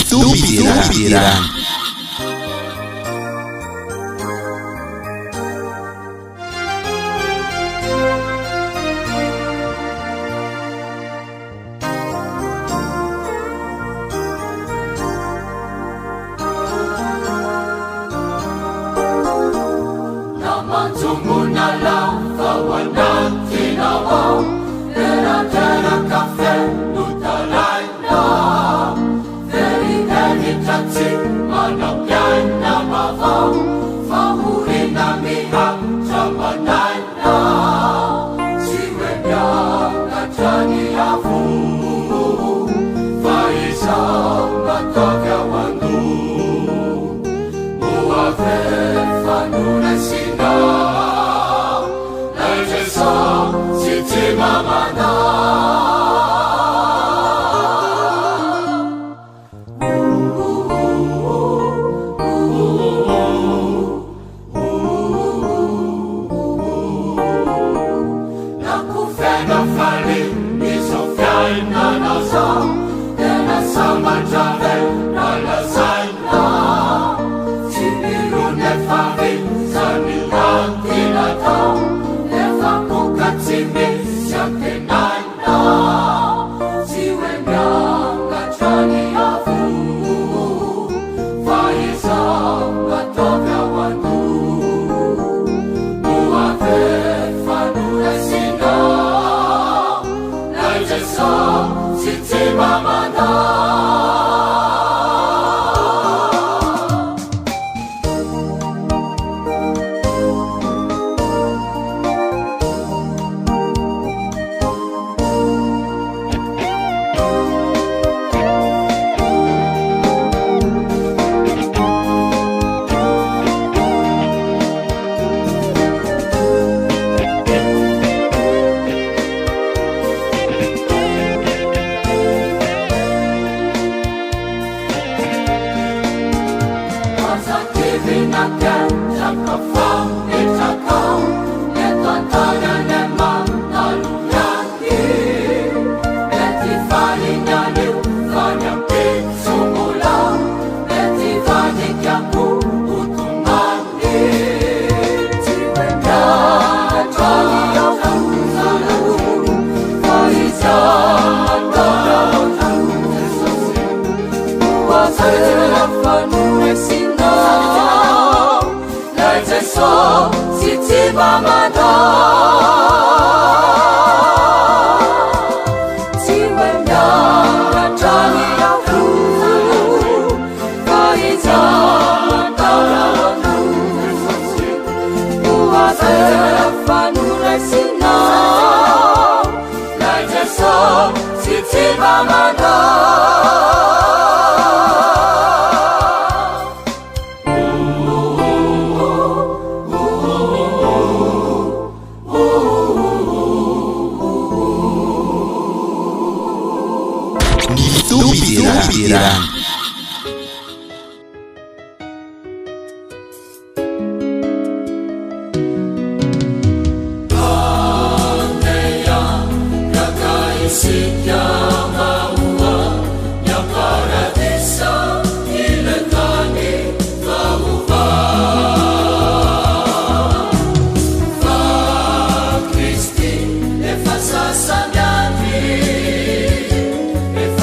Itu pikiran. Pikiran.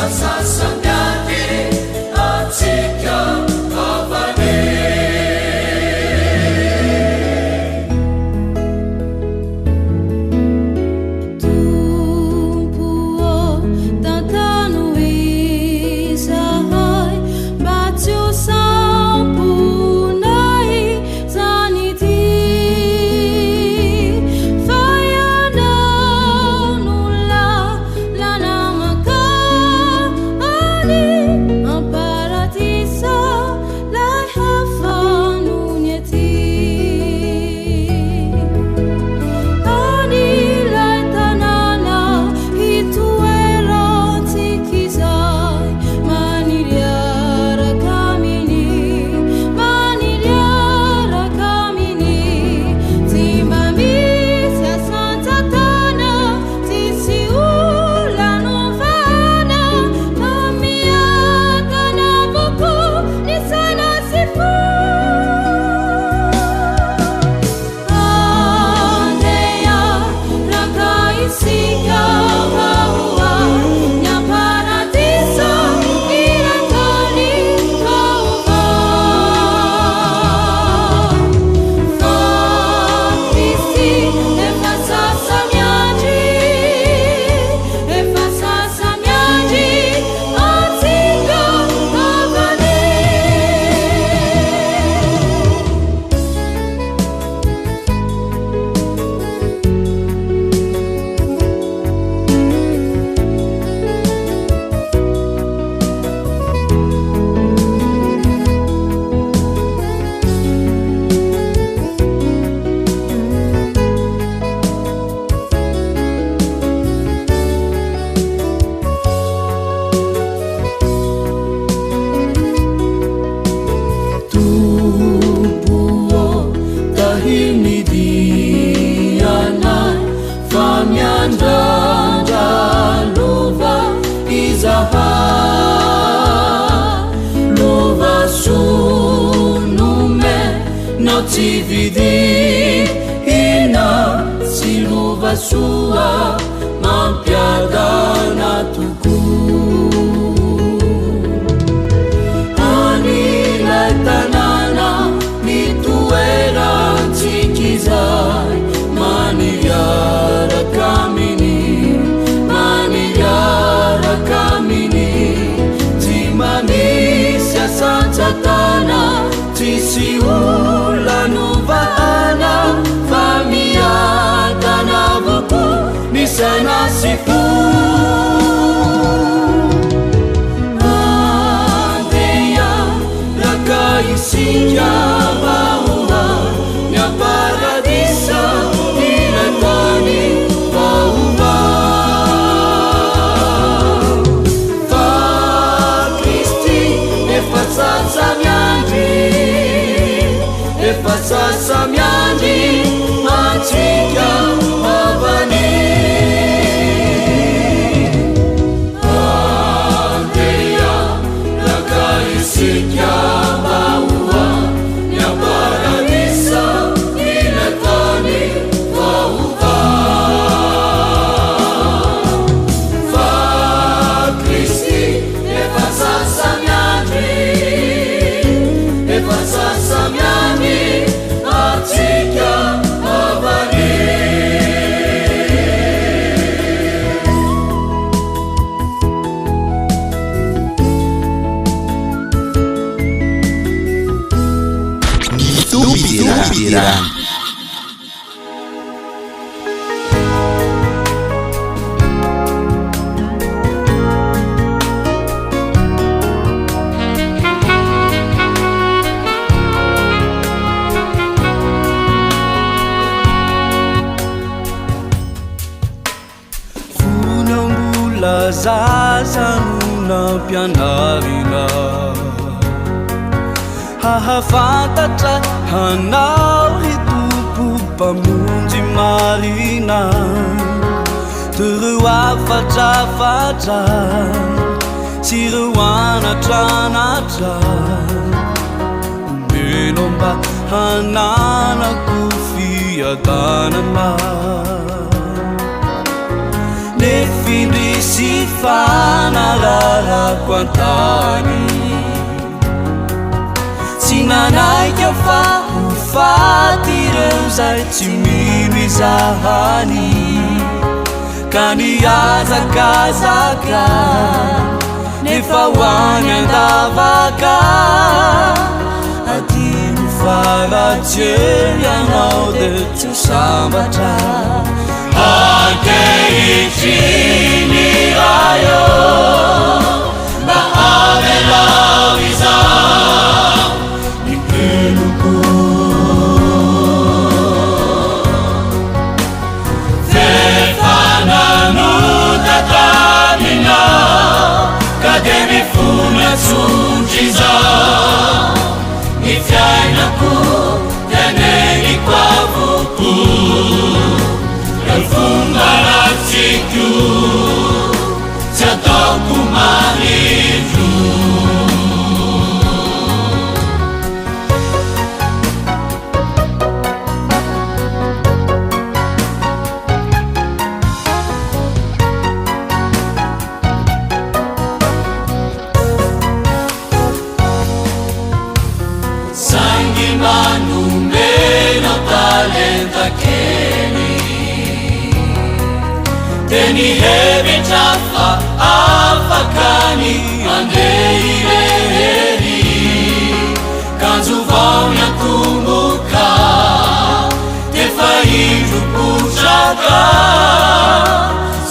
Sasanyati tsy vidy ina tsy lovasoa mampiadana toko anilay tanàna mitoerantsykizay maniriaraka aminy tsy manisy asantsatana tsisy olanovahana fa miatana voko nisaina sy fo andeha raka isika vahoa miaparadisa ilatany vahoa fa Kristy efa sasamiandry atsika avany andeha raka isika vahoa miaparadisa ilatany vahoa fa Kristy efa sasamiandry atsika avany Tupira. Zazanuna pianarina hahafantatra hanao hitompo mpamonjy marina tyreo afatrafatra sy reo anatranatra omeno mba hananako fiadanana nefindrisy fanararako antany tsy nanaika fa ho faty reo zay tsy mino izahany ka niazakazaka nefa hoany andavaka adino faratsely anao de tsy sambatra ankehitriny ayo mba avelao izao ny peloko rehefa nanotaka aminao ka de mifonatsondry izao ny fiainako teneniko avoko Fumaratsiku Satoku maritu Sangi manumeno talenta keni Teni hevitra afakany andehireheri kanjo vao miatomboka tefa hidropotraka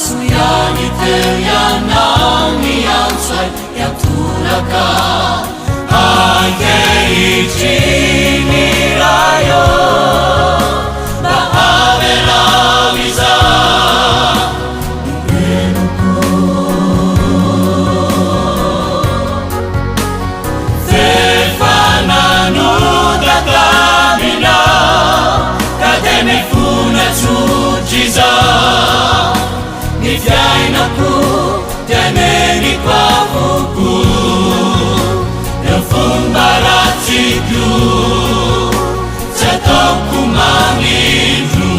soiany teo ianao miantsay iatolaka ankehitriny rayo mba avelao izao Ni fiainako teneniko avoko manindro.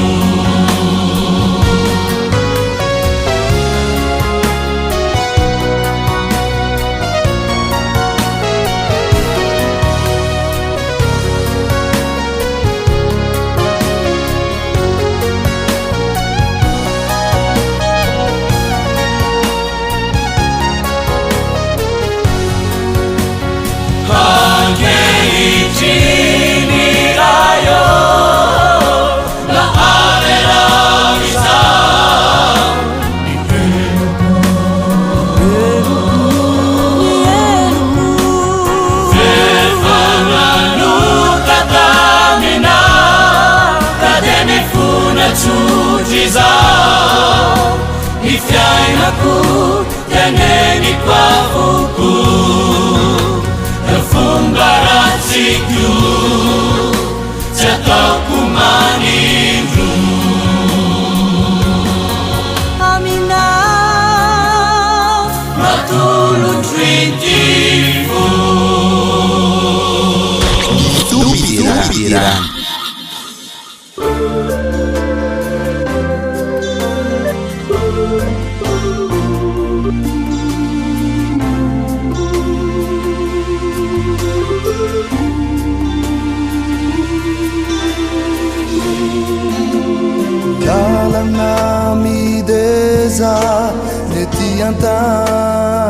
Ny fiainako teneny kwavoko ny fomba ratsiko tsy ataoko manindro. Aminao matolotro intivo Tupirang. Kalana mideza nety antany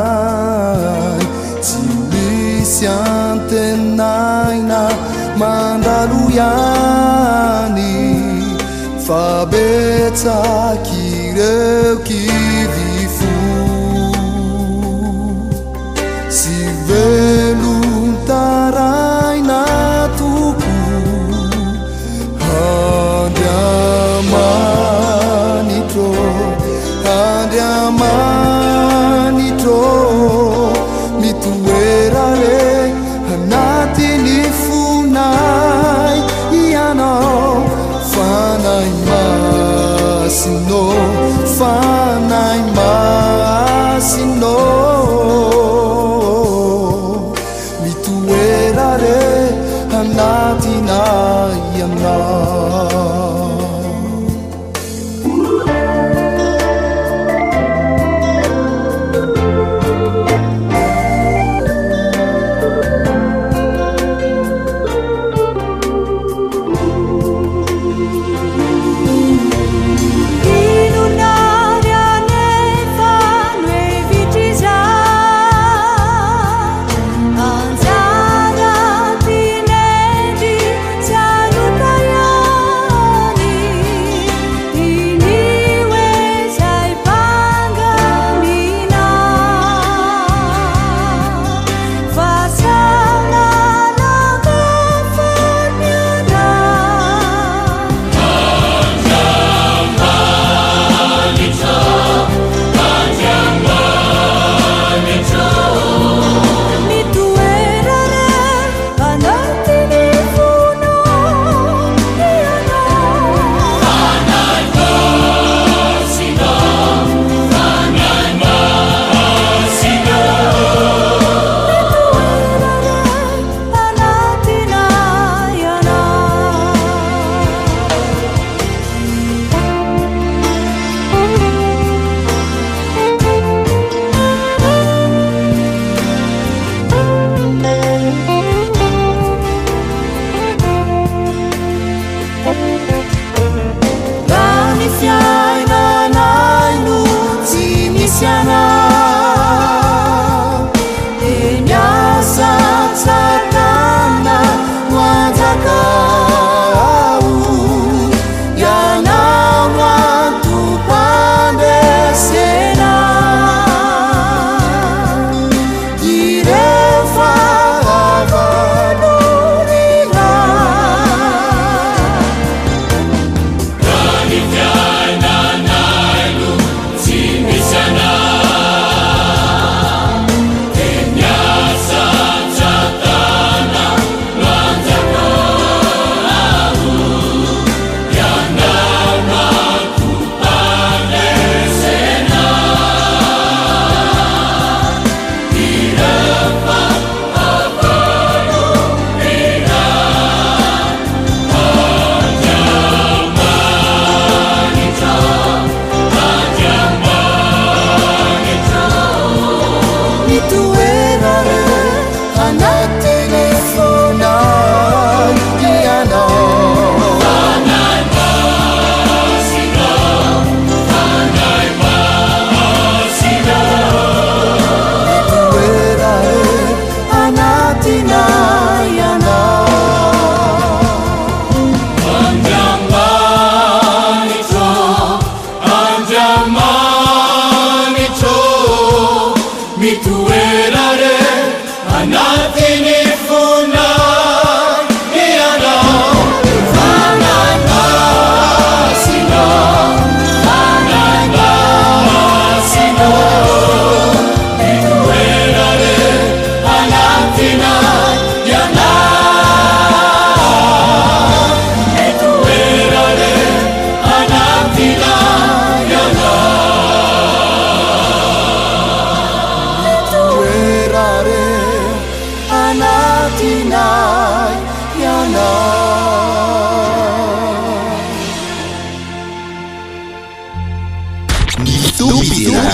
tsy misy antenaina mandalo ihany fa betsaky ireo kivifo sy velontaraina toko Andiamanitro mitoerare anatiny fonay ianao fanay masino fanay masino mitoerare anatinay ianao. Inunare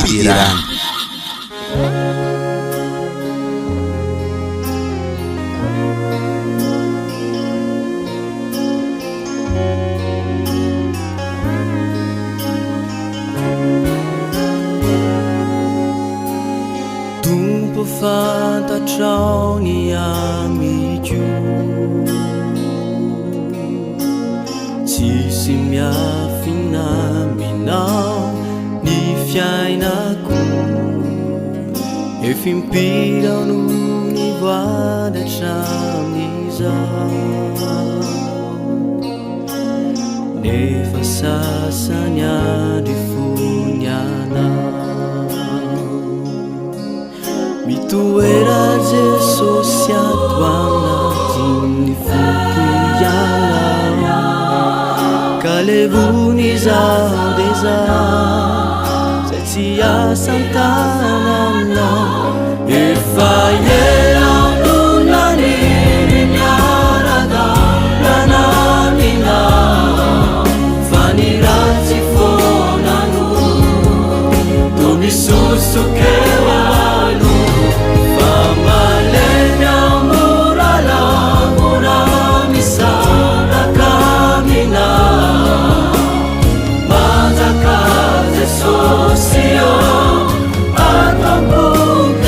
Pitiran. Tumpo fantatrao ny amiko, tsisy miafina aminao ny fiainako. Efa impirao no ny voadatra amin'izao, nefa sasany andro fony anao. Mitoera Jesosy ato anatin'ny fokoiana, ka levony izaho de izaho zay tsy asan-tana aminao. Efa elanonany miara-dalana aminao, fa ny ratsy fonano to misosokeo aloha. Fa malemy amora lamora misaraka aminao, manjaka Jesosy eo atampoka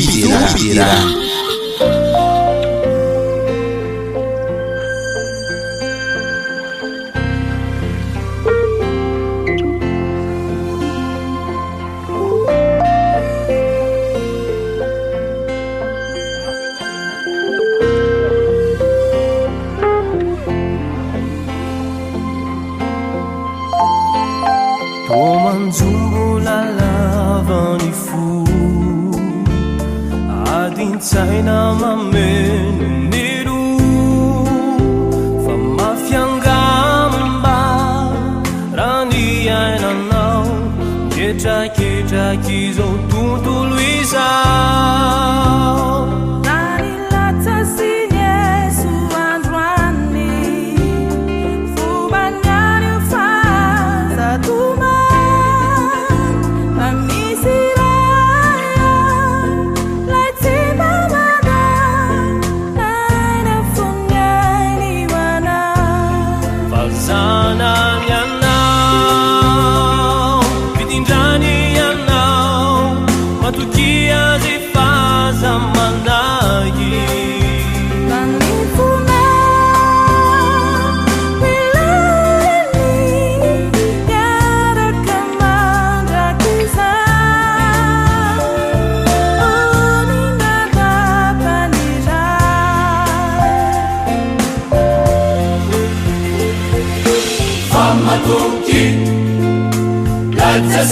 Pirang. Manjumbulalava-ny fo adin-tsaina mameno ny ro fa mafiangamba raha ny ainanao mietraketraky izao tontolo izao.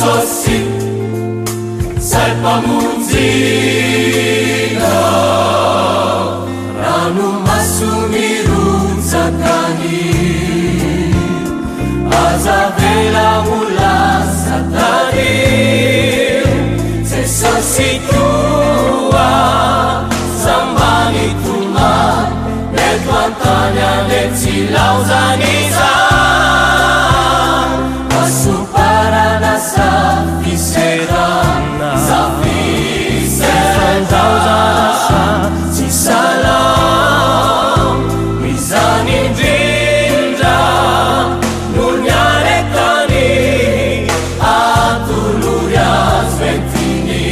Sossi sai pamunzina ranu masumirunzakani azavela mula satani se sossi tua sambani tuma netuantania netsilauzaniza Serana Zauzanasa Si salam Mizani drinda Nunyarekani Atuluria sventini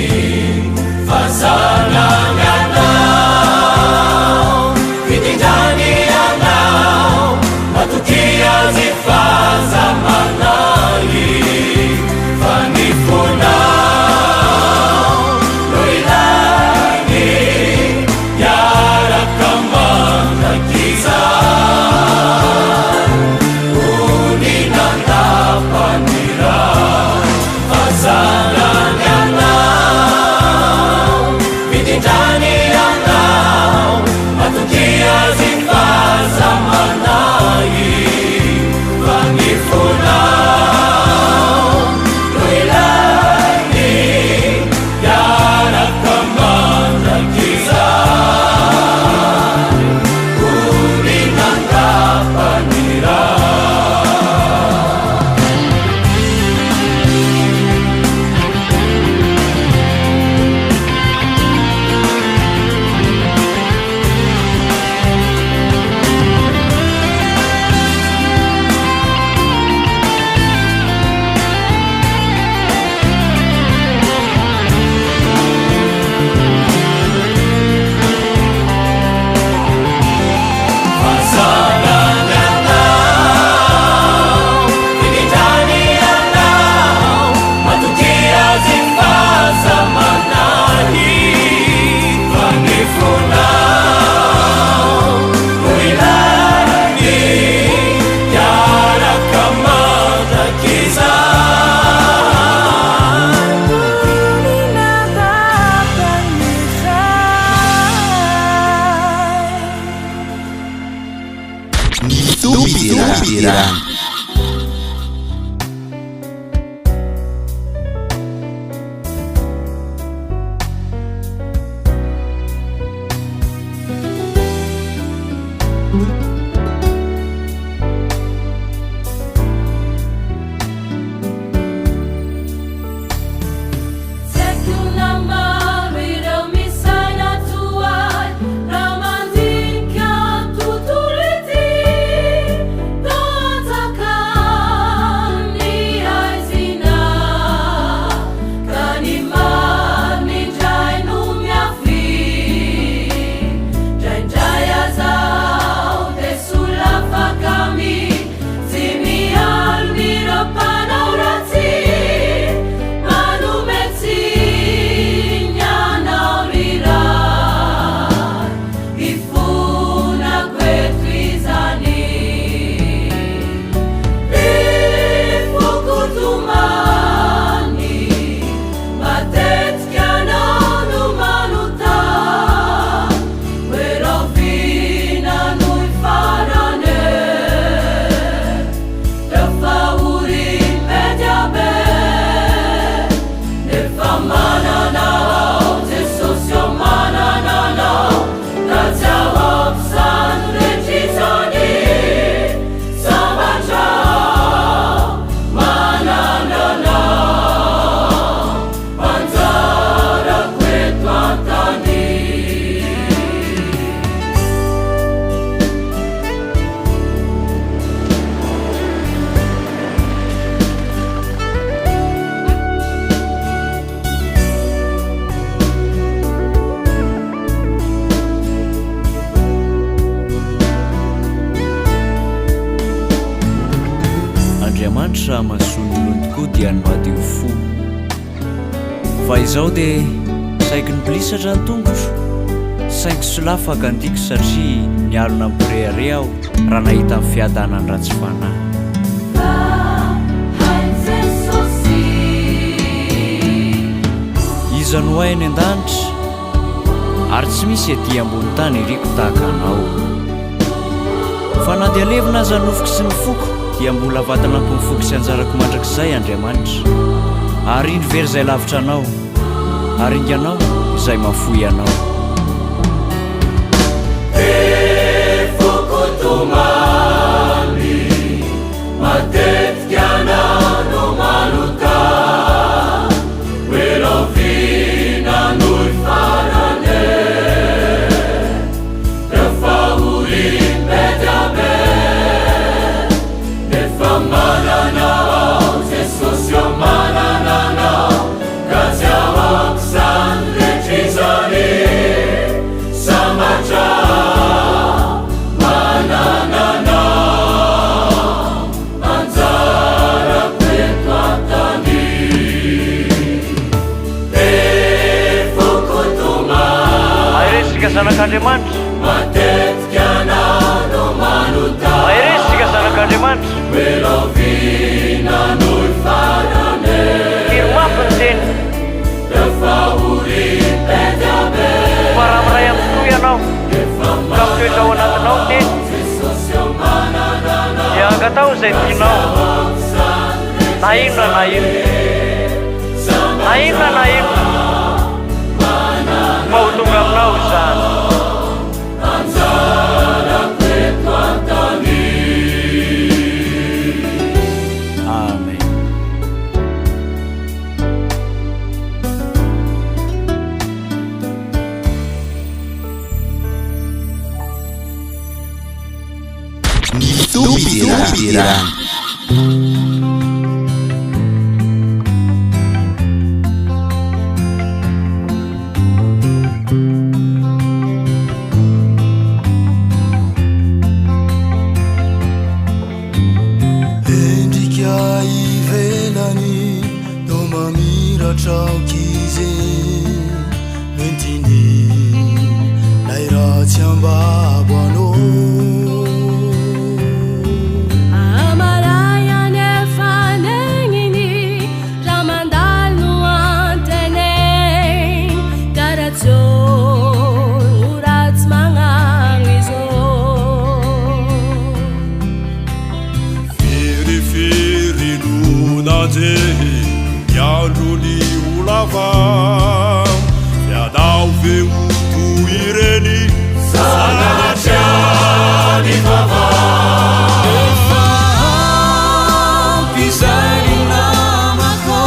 Fazana nyanau Vidinjani yanau Matukia zifaza manali Pirang. Romantica tutto le ti mahasoany olony tokoa dia noady ho fo fa izaho dia saiko ny bilisatra ny tongotro saingo solafa akandiko satria nialona mpireare aho raha nahita amin'ny fiadanany ratsy fanahy iza no hainy an-danitra ary tsy misy aty ambony tany iriko tahaka anao fa na dia levina aza nofoko sy ny foko dia mbola vatana ampinifoko sy anjarako mandrakizay Andriamanitra ary indro very izay lavitra anao ary inganao izay mafoy anao fokotomamy matetika anano maluta welovina noy farane efahurin bedabe efamananao jesosio manananao kaziawaksan letrizani samatra Zanak'Andriamanitra matetika anano manuta ahiresika zanak'Andriamanitra welovina noy farane hiromafiny teny efahurin bedabe fa raha miray amin'ny toy ianao ka mitoetra ao anatinao teny dia angatao izay tianao na inona na inona na inona na inona fa ho tonga aminao izany amen Tupira. Traukize mentini naira tiamba bono amaraya ne fanengini ramandal no antene karatso urats mangangizo firi firi lunaze Yaluni ulava Yadau veutu ireni Sanachani vava Efaham pisani namako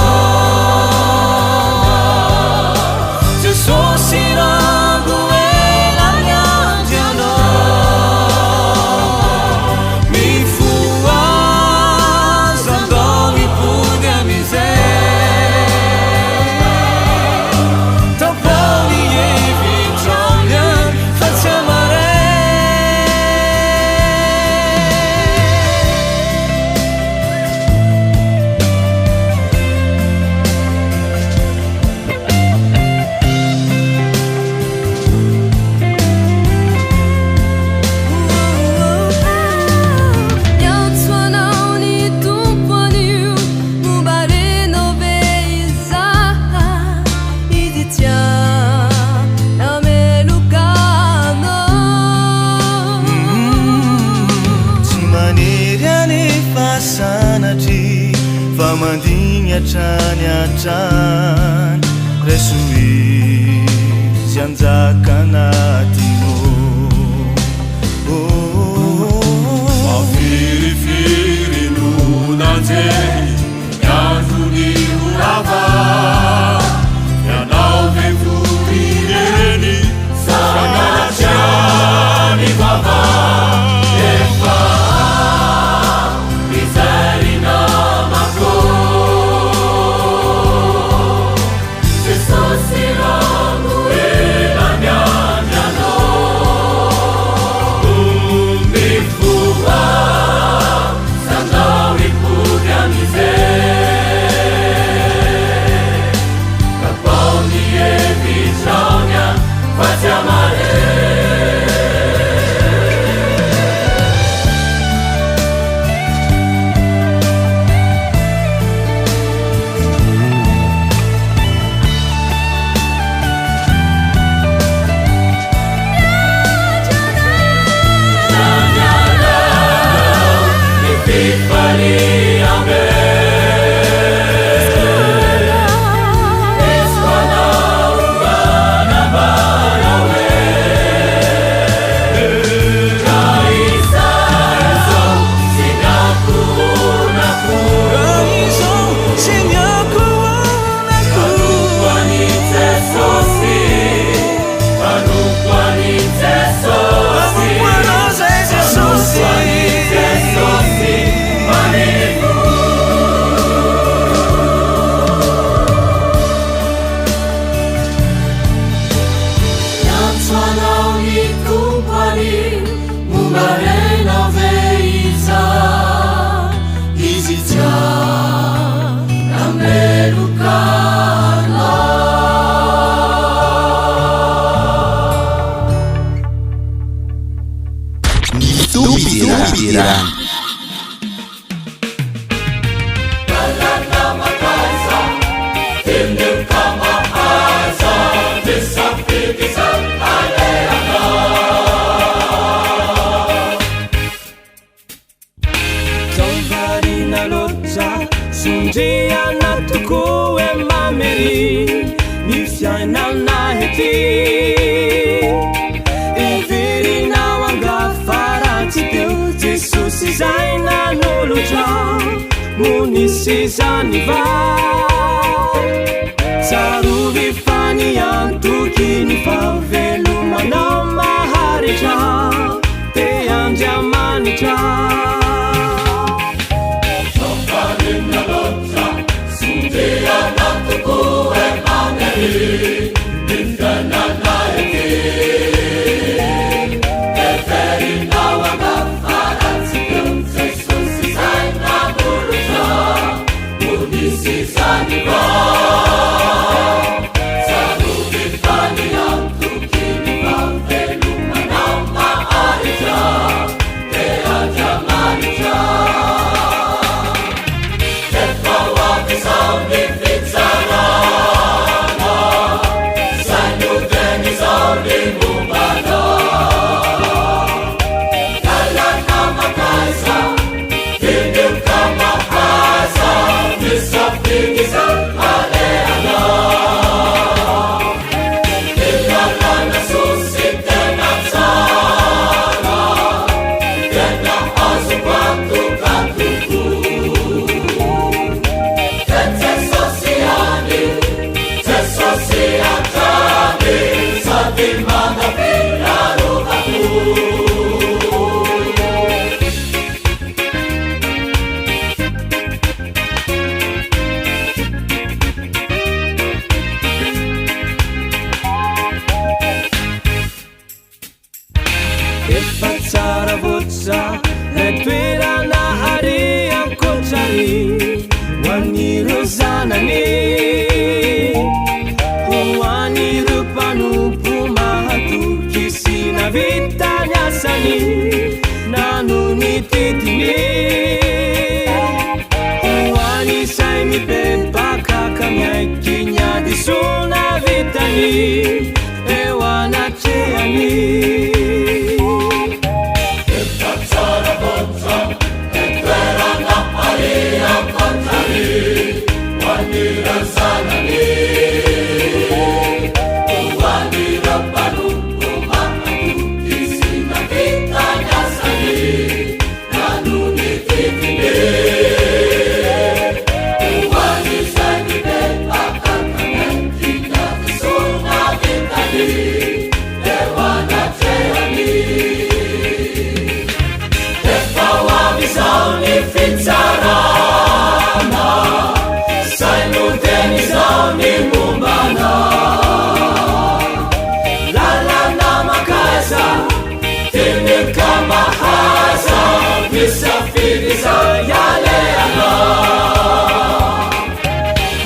Jesus irangu elanyanjano Mifuaz andoni pude mize Famandinha tran Resui Zianzakanatino Firi firi lunaze Yanzuni ulava Yanau veutu ireni Sanachani vava Jesus, Sirangu, Elanya.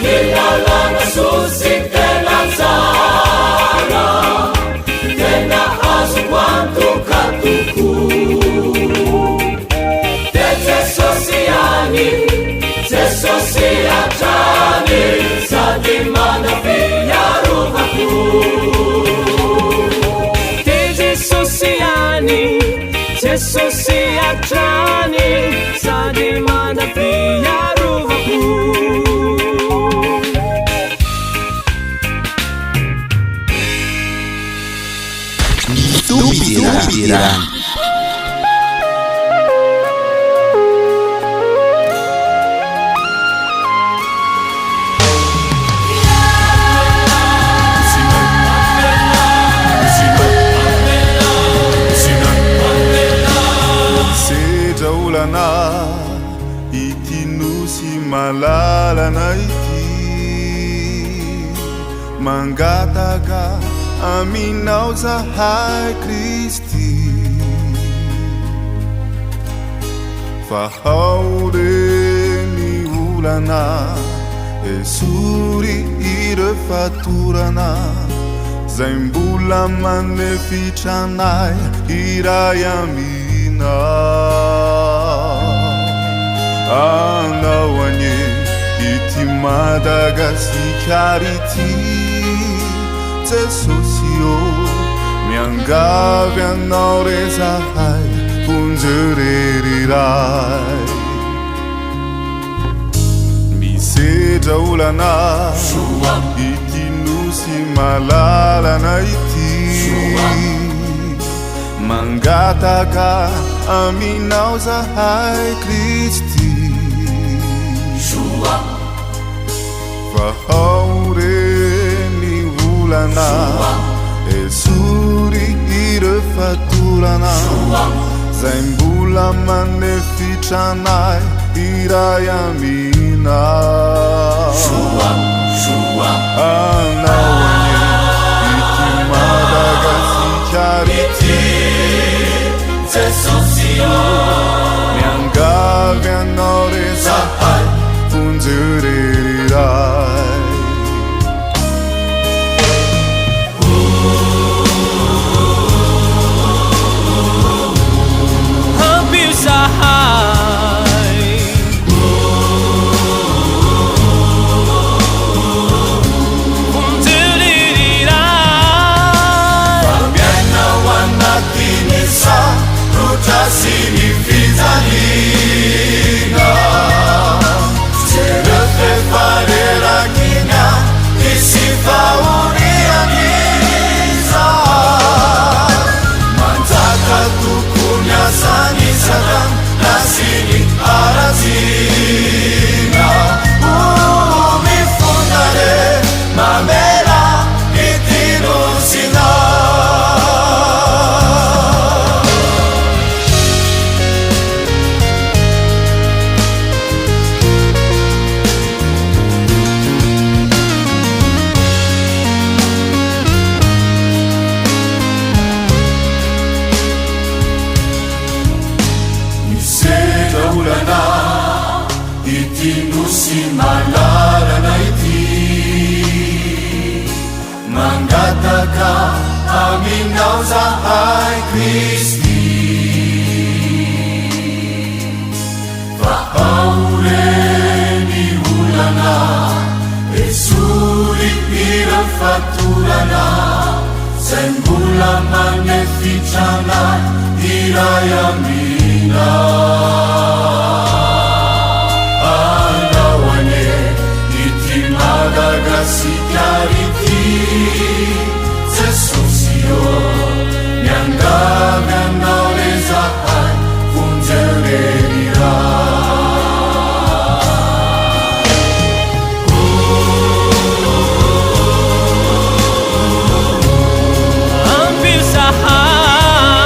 Nilala na susi tena sana pikiran-pikiran. Sedraolana ity nosy malalana ity, mangataka aminao zahay Kristy, fa ao reny olana esory ireo fatorana zay mbola manefitranay iray amina. Anao anye ity Madagasikara ity Jesosy o, miangavy anao re zahay ponjereriray, misedra olana ity nosy malalana ity, mangataka aminao zahay Kristy, fa ao reny olana esory ireo fatorana zay mbola manefitranay iray amina. Anao anye ity Madagasikara ity Jesosy o, miangavy anao re zahay ponjereriray. Significatina Cerete farera kina Isifa unianiza Manzaka tukunya sanisakan Nasini arazina Umifundare mamera itinusina. Ity nosy malalana ity, mangataka aminao zahay Kristy, fa ao reny olana esory ireo fatorana zay mbola manefitranay iray amina. Madagasikara ity Jesosy o, miangavy anao re zahay ponjereriray. Ampir zahay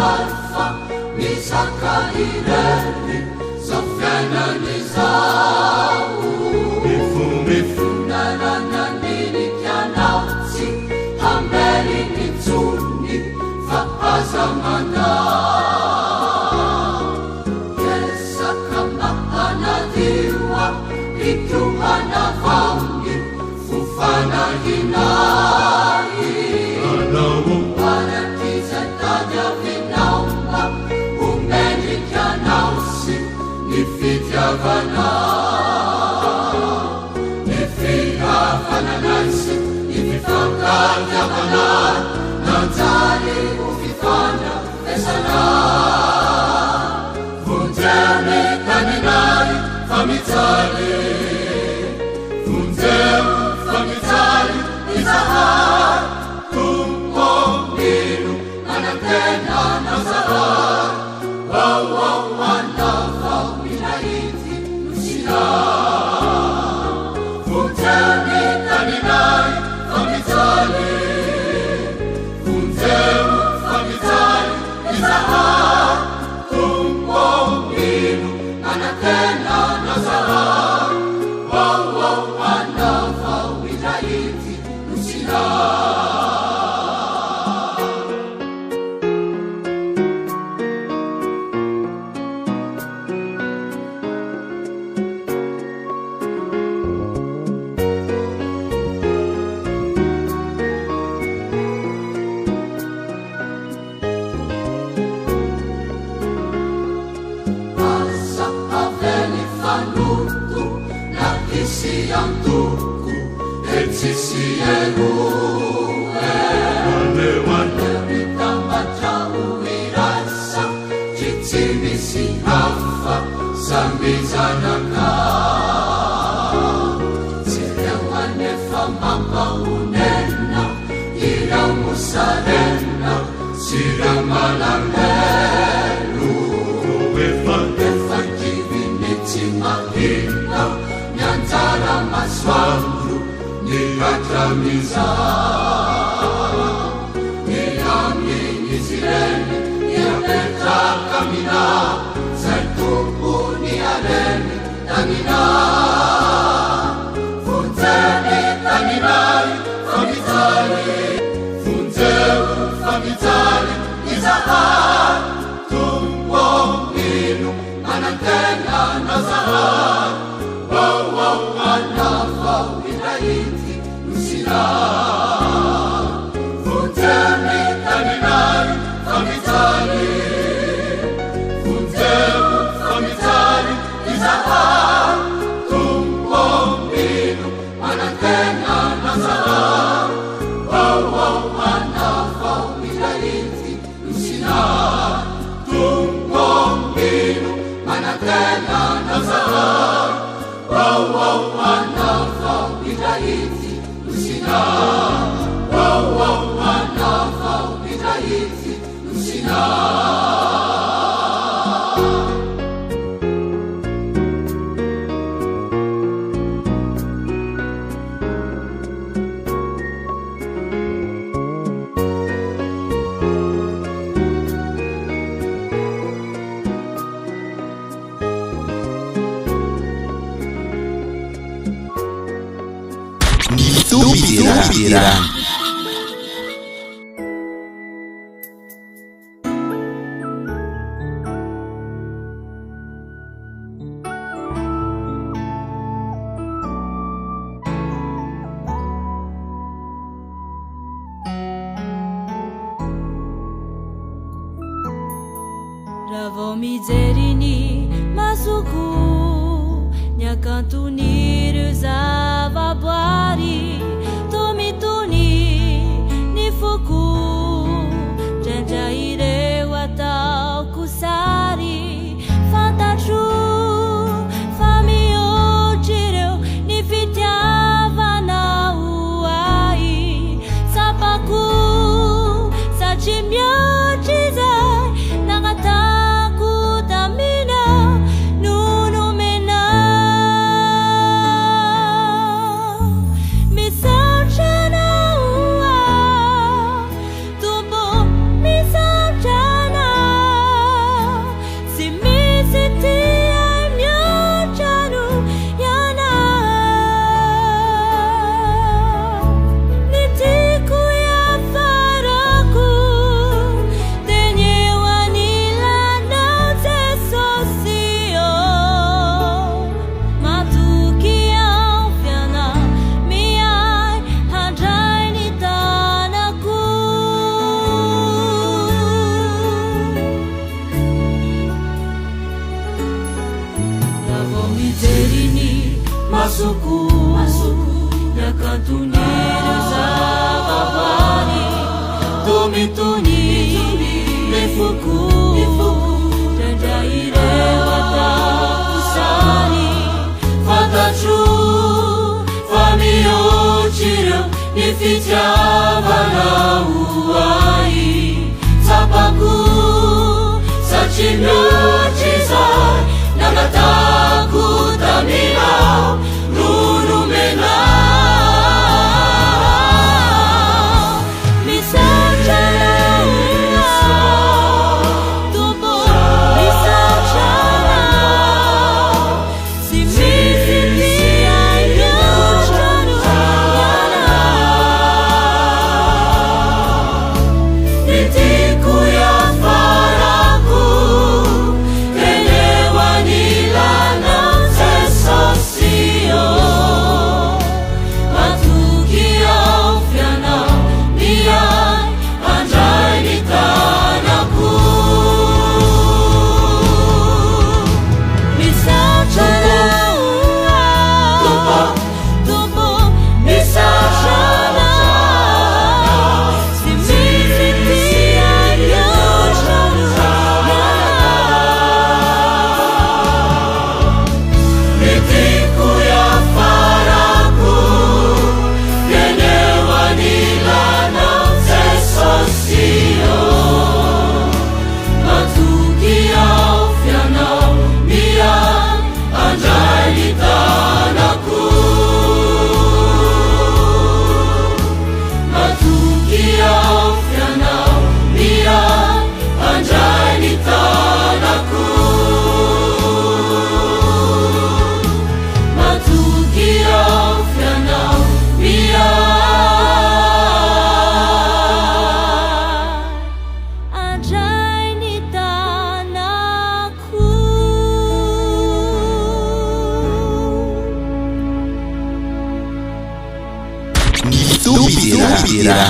alfa misaka ireny zao fiainany zao mifonarana nirikanao tsy hambely ny tsony fa aza manao resaka mahanadioa itohana vaony fofanahinay arakizay tady avinaoma omendrikanao sy ny fitiavanao ny fihavananay sy ny fifakatiavanay nanjary ho fifandrafesanay vonjemy taninay fa mijaly vonjemy fa mijaly izahar tumpomino anantena nazahar wawanavao minaiti nusina vonjemy taninay fa mijaly vonjemy fa mijaly izahar tumpomino anantena nazahar wawanavao minaiti nusina Siantuku etsisieruwe Mitamacahu irasa Cicimisi hafa Sambizanaka Sirewane famamba unena Irau musarena Siramalangelu Efakivinici mahina Nyantara maswandu nikatramiza Niyami nizireni Niyapeta kamina Zaitupu niyareni Tangina Funzeni tanginai Famitali Funzeu famitali Izahar Tumpong inu Manantena nazahar Wawanavao inaiti nusina Funzemi taninai famitali Funzemu famitali izahar Tumpominu manantena nazahar Wawanavao inaiti nusina Tumpominu manantena nazahar Wawanavao inaiti nusina Wawanavao inaiti nusina Tupirang. Ravo mijerini masuku nyakantuniru zavaboary tomitony ny foko drandra ireo ataoko sary fantatro fa mihoatra ireo ny fitiavanao ay sapako satria mihoatra izay nagnatako tamina nonomena misa masoko yakantoniry zavaboary tomitony le foko drandra ireo atapusany fantatro fa mihoatry ireo ny fitiavana hoay tsapako satria mihoatry zay nangatako taminao nonomena misaotra tombo misaotra sy misy tiaiotrano iana nitiko iafarako eneo anilana sesosio matoky ao fianao miay andray ny tanako misaotra tombo misaotra sy misy tiaiotrano nitiko iafarako eneo anilana sesosio matoky ao fianao miay andray ny tanako matoky ao fianao miay andray ny tanako matoky ao fianao miay andray ny tanako Ny tompidiradirana.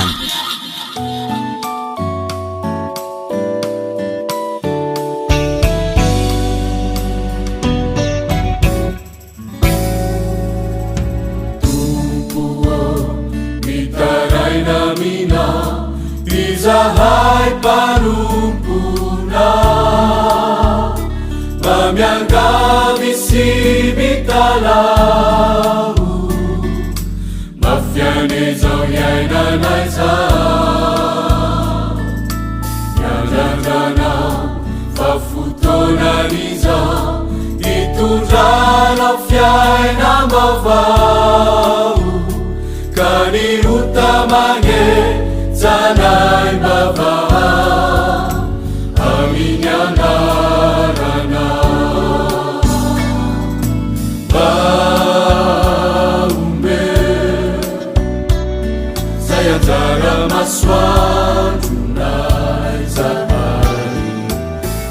mitaraina mina izahay mpanumpona mamiangami sy mitalao mafiane zao iainanay zao miandrandrana fa fotoanan'izao itondranao fiainam-baovao ka ny rotamane zanay bava amin'ny anarana baombe zay anjara masoandronay zahay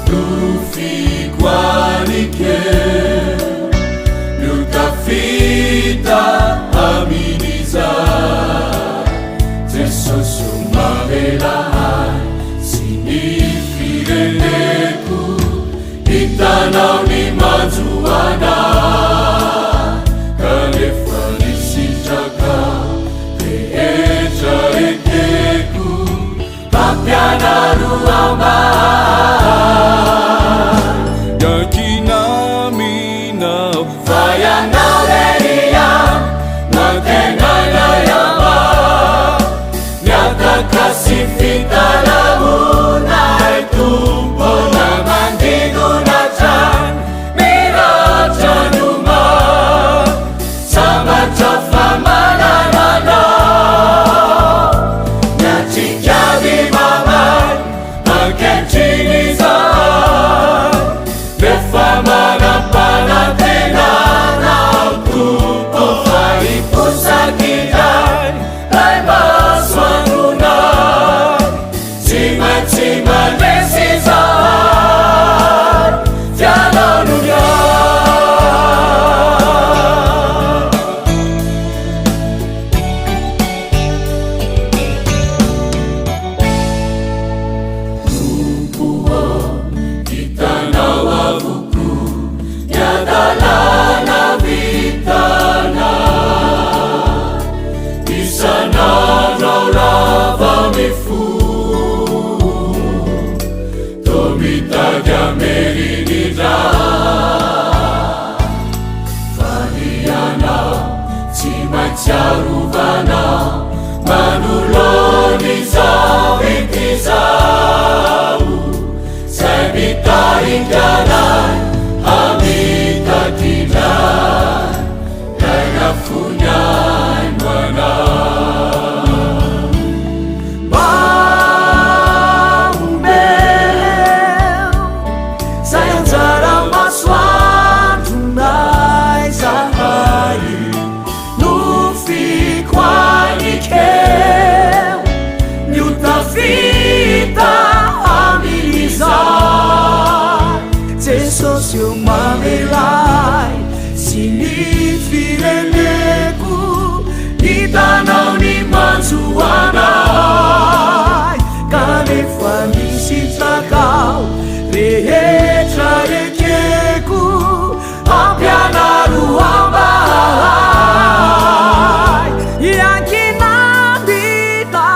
nofikoanike notafita amin'izay Jesús mavelahay sy ny fireneko hitanao ny manjoanay kanefa nisitraka rehetra ekeko mampianaro ambay yakinaminao fa ianao lerian mantenanay ambay miakakasy fitalamonay tombo na mandigona trano miratra nomay sambatra famalananao miatrikady mamay manketry mitady amerinyra falianao tsy matsiarovanao manolony zao itizao zay mitaringanay amitadinay lainafonyay manao zay anjara masoandronay zahay no fikoanikeo niotafita amilizay Jesosy eo mamelay sy ny fireneko hitanao ny manjoanay kanefa misy takao rehetra ekeko ampianaro ambahay iakinambita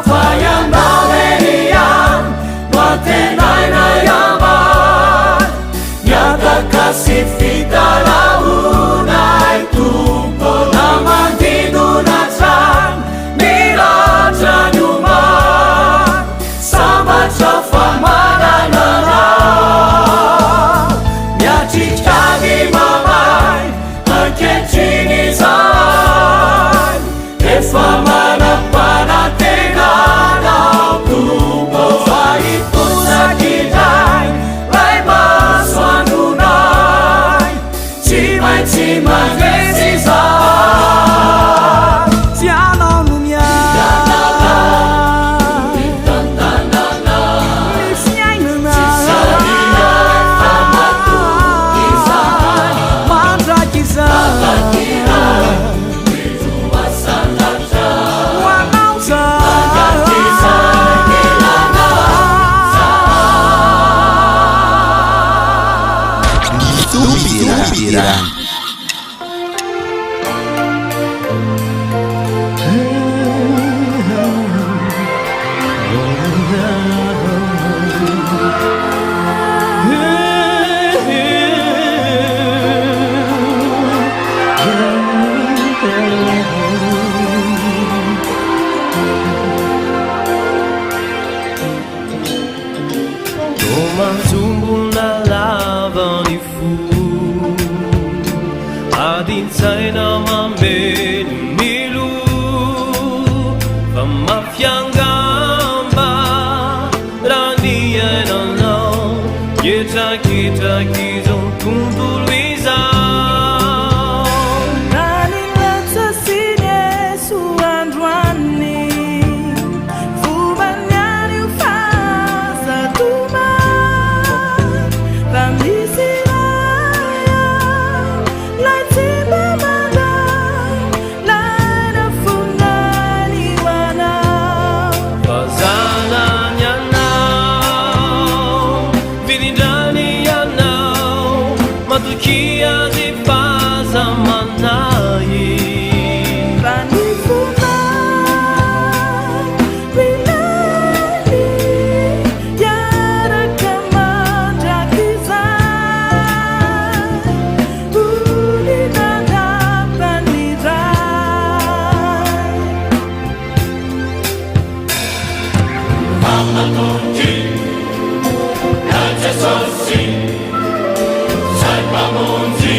fayanao erian no atenaina yaman niataka sy fitaraonay tompo namandinona trano miratra nyoman sambatra famanananao miatrikany mamay anketriny zay efa manam-panatenanao tompo fa iposakitray lay masoandronay tsy maintsy mandresy zay tsy anao no misy ainana mandraky zay hoanao Tupirang. Tomanzumbuna lavani fu adinsaina mamelu milu vamafiangamba ranienano yetakitakizo tunduliza Matukia zipaza manai Ranifuna Bilali Yara kamanja kizai Uli nada panirai Mama Tonti Nacha Sosi Pamonzi